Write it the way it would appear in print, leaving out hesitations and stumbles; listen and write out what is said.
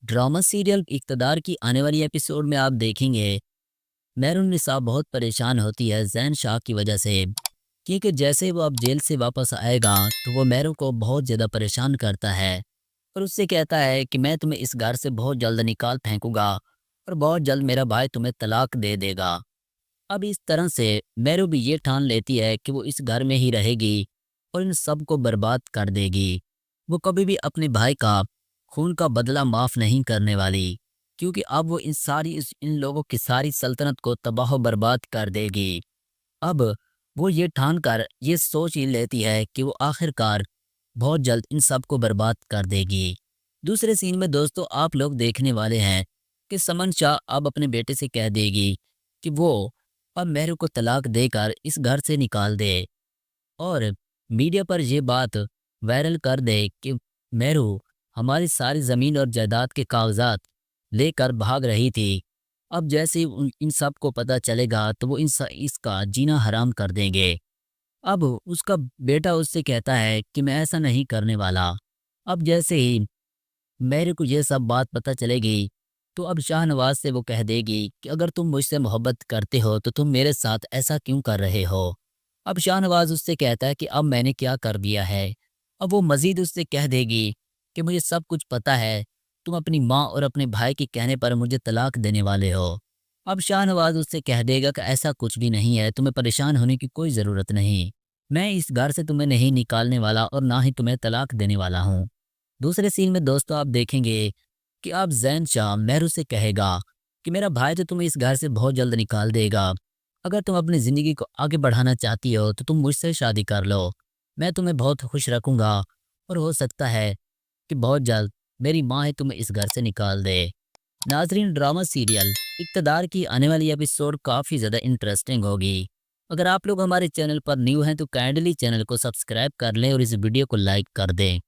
Drama serial इक़्तिदार की आने वाली एपिसोड में आप देखेंगे मेहरुन्निसा बहुत परेशान होती है ज़ैन शाह की वजह से, क्योंकि जैसे ही वो अब जेल से वापस आएगा तो वो मेहरू को बहुत ज़्यादा परेशान करता है और उससे कहता है कि मैं तुम्हें इस घर से बहुत जल्द निकाल फेंकूंगा और बहुत जल्द मेरा भाई तुम्हें तलाक दे देगा। अब इस तरह से मेहरू भी ये ठान लेती है कि वो इस घर में ही रहेगी और इन सब को बर्बाद कर देगी। वो कभी भी अपने भाई का खून का बदला माफ़ नहीं करने वाली, क्योंकि अब वो इन लोगों की सारी सल्तनत को तबाह बर्बाद कर देगी। अब वो ये ठान कर ये सोच ही लेती है कि वो आखिरकार बहुत जल्द इन सब को बर्बाद कर देगी। दूसरे सीन में दोस्तों आप लोग देखने वाले हैं कि समन शाह अब अपने बेटे से कह देगी कि वो अब मेहरू को तलाक देकर इस घर से निकाल दे और मीडिया पर यह बात वायरल कर दे कि मेहरू हमारी सारी ज़मीन और जायदाद के कागजात लेकर भाग रही थी। अब जैसे ही इन सब को पता चलेगा तो वो इसका जीना हराम कर देंगे। अब उसका बेटा उससे कहता है कि मैं ऐसा नहीं करने वाला। अब जैसे ही मेरे को ये सब बात पता चलेगी तो अब शाहनवाज से वो कह देगी कि अगर तुम मुझसे मोहब्बत करते हो तो तुम मेरे साथ ऐसा क्यों कर रहे हो। अब शाहनवाज उससे कहता है कि अब मैंने क्या कर दिया है। अब वो मज़ीद उससे कह देगी कि मुझे सब कुछ पता है, तुम अपनी माँ और अपने भाई के कहने पर मुझे तलाक देने वाले हो। अब शाहनवाज उससे कह देगा कि ऐसा कुछ भी नहीं है, तुम्हें परेशान होने की कोई ज़रूरत नहीं, मैं इस घर से तुम्हें नहीं निकालने वाला और ना ही तुम्हें तलाक देने वाला हूँ। दूसरे सीन में दोस्तों आप देखेंगे कि अब ज़ैन शाह मेहरू से कहेगा कि मेरा भाई तो तुम्हें इस घर से बहुत जल्द निकाल देगा। अगर तुम अपनी ज़िंदगी को आगे बढ़ाना चाहती हो तो तुम मुझसे शादी कर लो, मैं तुम्हें बहुत खुश रखूँगा और हो सकता है कि बहुत जल्द मेरी माँ ही तुम्हें इस घर से निकाल दे। नाजरीन, ड्रामा सीरियल इक़्तिदार की आने वाली एपिसोड काफ़ी ज़्यादा इंटरेस्टिंग होगी। अगर आप लोग हमारे चैनल पर न्यू हैं तो काइंडली चैनल को सब्सक्राइब कर लें और इस वीडियो को लाइक कर दें।